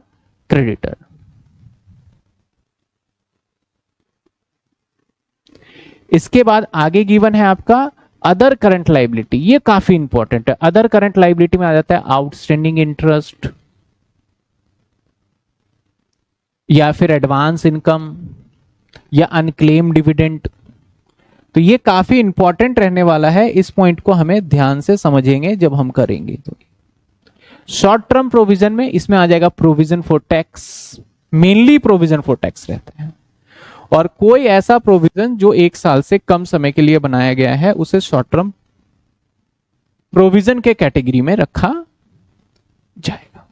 क्रेडिटर। इसके बाद आगे गिवन है आपका अदर करंट लाइबिलिटी, ये काफी इंपॉर्टेंट है। अदर करंट लाइबिलिटी में आ जाता है आउटस्टैंडिंग इंटरेस्ट, या फिर एडवांस इनकम, या अनक्लेम डिविडेंड। तो ये काफी इंपॉर्टेंट रहने वाला है, इस पॉइंट को हमें ध्यान से समझेंगे जब हम करेंगे। तो शॉर्ट टर्म प्रोविजन में इसमें आ जाएगा provision for tax, mainly provision for tax रहते हैं, और कोई ऐसा प्रोविजन जो 1 साल से कम समय के लिए बनाया गया है उसे शॉर्ट टर्म प्रोविजन के कैटेगरी में रखा जाएगा।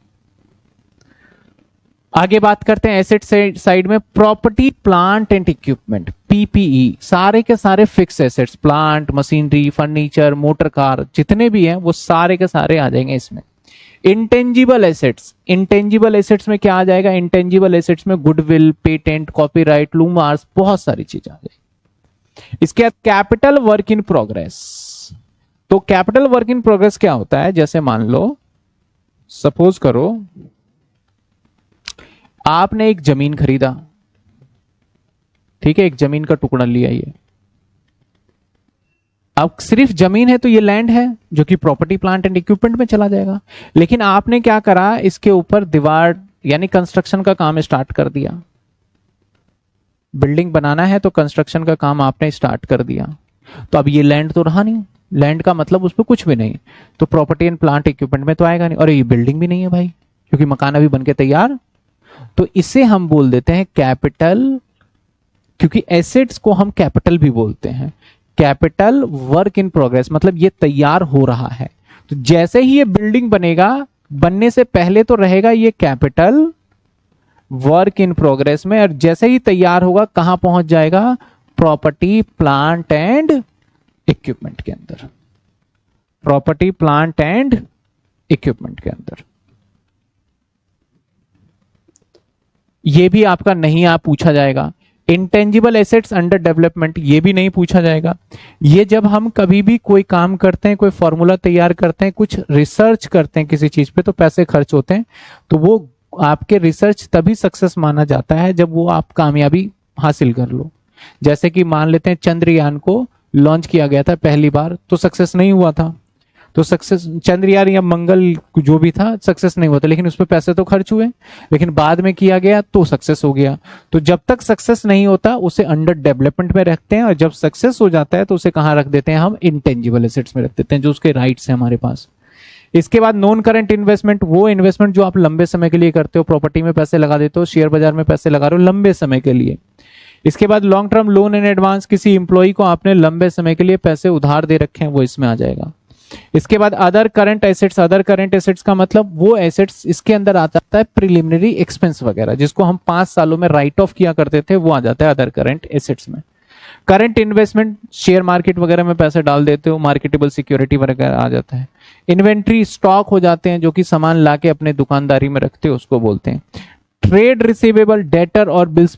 आगे बात करते हैं एसेट साइड में, property plant and equipment, PPE, सारे के सारे fix assets, plant, machinery, furniture, motor car, जितने भी हैं वो सारे के सारे आ जाएंगे इसमें। इंटेंजिबल एसेट्स, इंटेंजिबल एसेट्स में क्या आ जाएगा? इंटेंजिबल एसेट्स में गुडविल, पेटेंट, कॉपीराइट, लूमार्स, बहुत सारी चीजें आ जाएगी। इसके बाद कैपिटल वर्क इन प्रोग्रेस, तो कैपिटल वर्क इन प्रोग्रेस क्या होता है? जैसे मान लो, सपोज करो आपने एक जमीन खरीदा, ठीक है, एक जमीन का टुकड़ा लिया, ये अब सिर्फ जमीन है तो ये लैंड है जो कि प्रॉपर्टी प्लांट एंड इक्विपमेंट में चला जाएगा। लेकिन आपने क्या करा, इसके ऊपर दीवार यानी कंस्ट्रक्शन का काम स्टार्ट कर दिया। बिल्डिंग बनाना है तो कंस्ट्रक्शन का काम आपने स्टार्ट कर दिया, तो अब ये लैंड तो रहा नहीं, लैंड का मतलब उस पर कुछ भी नहीं, तो प्रॉपर्टी एंड प्लांट इक्विपमेंट में तो आएगा नहीं। और ये बिल्डिंग भी नहीं है भाई, क्योंकि मकान अभी बनके तैयार, तो इसे हम बोल देते हैं कैपिटल, क्योंकि एसेट्स को हम कैपिटल भी बोलते हैं। कैपिटल वर्क इन प्रोग्रेस मतलब ये तैयार हो रहा है, तो जैसे ही ये बिल्डिंग बनेगा, बनने से पहले तो रहेगा ये कैपिटल वर्क इन प्रोग्रेस में, और जैसे ही तैयार होगा कहां पहुंच जाएगा? प्रॉपर्टी प्लांट एंड इक्विपमेंट के अंदर, प्रॉपर्टी प्लांट एंड इक्विपमेंट के अंदर। ये भी आपका नहीं आप पूछा जाएगा। इंटेंजिबल एसेट्स अंडर डेवलपमेंट, ये भी नहीं पूछा जाएगा। ये जब हम कभी भी कोई काम करते हैं, कोई फॉर्मूला तैयार करते हैं, कुछ रिसर्च करते हैं किसी चीज पे, तो पैसे खर्च होते हैं, तो वो आपके रिसर्च तभी सक्सेस माना जाता है जब वो आप कामयाबी हासिल कर लो। जैसे कि मान लेते हैं चंद्रयान को लॉन्च किया गया था पहली बार, तो सक्सेस नहीं हुआ था, तो सक्सेस चंद्रयान या मंगल जो भी था सक्सेस नहीं हुआ था, लेकिन उस पर पैसे तो खर्च हुए, लेकिन बाद में किया गया तो सक्सेस हो गया। तो जब तक सक्सेस नहीं होता उसे अंडर डेवलपमेंट में रखते हैं, और जब सक्सेस हो जाता है तो उसे कहां रख देते हैं? हम इंटेंजिबल एसेट्स में रख देते हैं, जो उसके राइट्स हैं हमारे पास। इसके बाद नॉन करंट इन्वेस्टमेंट, वो इन्वेस्टमेंट जो आप लंबे समय के लिए करते हो, प्रॉपर्टी में पैसे लगा देते हो, शेयर बाजार में पैसे लगा रहे हो लंबे समय के लिए। इसके बाद long term loan in advance, किसी इंप्लॉई को आपने लंबे समय के लिए पैसे उधार दे रखे हैं, वो इसमें आ जाएगा। इसके बाद other current assets, other current assets का मतलब वो एसेट्स, इसके अंदर आता है प्रिलिमिनरी एक्सपेंस वगैरह, जिसको हम 5 सालों में राइट ऑफ किया करते थे, वो आ जाता है अदर करंट एसेट्स में। करंट इन्वेस्टमेंट, शेयर मार्केट वगैरह में पैसे डाल देते हो, मार्केटेबल सिक्योरिटी वगैरह आ जाता है। इन्वेंट्री, स्टॉक हो जाते हैं जो कि सामान लाके अपने दुकानदारी में रखते हो, उसको बोलते हैं। ट्रेड रिसीवेबल, डेटर और बिल्स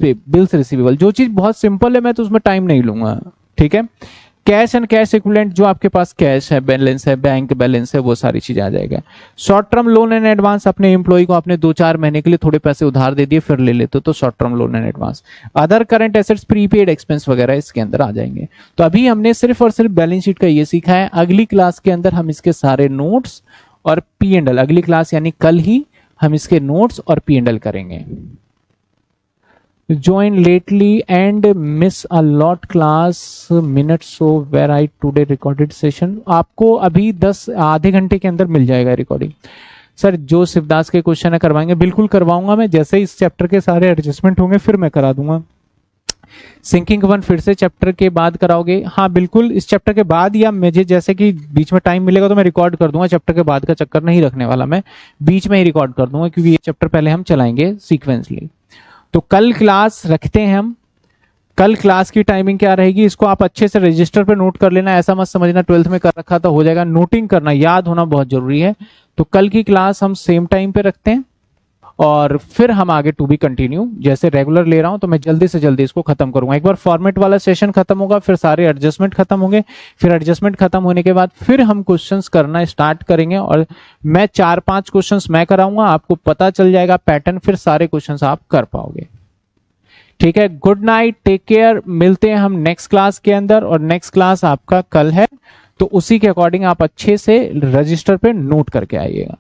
रिसीवेबल, जो चीज बहुत सिंपल है मैं तो उसमें टाइम नहीं लूंगा, ठीक है। कैश एंड कैश इक्विवेलेंट, जो आपके पास कैश है, बैलेंस है, बैंक बैलेंस है, वो सारी चीजें आ जाएगा। Short term loan and advance, अपने एम्प्लॉय को आपने 2-4 महीने के लिए थोड़े पैसे उधार दे दिए फिर ले लेते हो, तो short term loan and advance. Other current assets, prepaid expense वगैरह इसके अंदर आ जाएंगे। तो अभी हमने सिर्फ और सिर्फ बैलेंस शीट का ये सीखा है, अगली क्लास के अंदर हम इसके सारे नोट्स और पी एंड एल अगली क्लास यानी कल ही हम इसके नोट्स और पी एंड एल करेंगे। join lately and miss a lot class minutes so where I today recorded session। आपको अभी 10 आधे घंटे के अंदर मिल जाएगा रिकॉर्डिंग। सर जो शिवदास के क्वेश्चन है करवाएंगे, बिल्कुल करवाऊंगा मैं, जैसे इस चैप्टर के सारे एडजस्टमेंट होंगे फिर मैं करा दूंगा। सिंकिंग वन फिर से चैप्टर के बाद कराओगे? हाँ बिल्कुल, इस चैप्टर के बाद, या मुझे जैसे कि बीच में टाइम मिलेगा तो मैं रिकॉर्ड कर दूंगा। चैप्टर के बाद का चक्कर नहीं रखने वाला मैं, बीच में ही रिकॉर्ड कर दूंगा क्योंकि ये चैप्टर पहले हम चलाएंगे सीक्वेंसली। तो कल क्लास रखते हैं हम। कल क्लास की टाइमिंग क्या रहेगी इसको आप अच्छे से रजिस्टर पे नोट कर लेना, ऐसा मत समझना 12th में कर रखा तो हो जाएगा, नोटिंग करना, याद होना बहुत जरूरी है। तो कल की क्लास हम सेम टाइम पे रखते हैं और फिर हम आगे टू बी कंटिन्यू, जैसे रेगुलर ले रहा हूं तो मैं जल्दी से जल्दी इसको खत्म करूंगा। एक बार फॉर्मेट वाला सेशन खत्म होगा, फिर सारे एडजस्टमेंट खत्म होंगे, फिर एडजस्टमेंट खत्म होने के बाद फिर हम क्वेश्चंस करना स्टार्ट करेंगे और मैं 4-5 क्वेश्चंस मैं कराऊंगा, आपको पता चल जाएगा पैटर्न, फिर सारे क्वेश्चंस आप कर पाओगे। ठीक है, गुड नाइट, टेक केयर, मिलते हैं हम नेक्स्ट क्लास के अंदर। और नेक्स्ट क्लास आपका कल है तो उसी के अकॉर्डिंग आप अच्छे से रजिस्टर पे नोट करके आइएगा।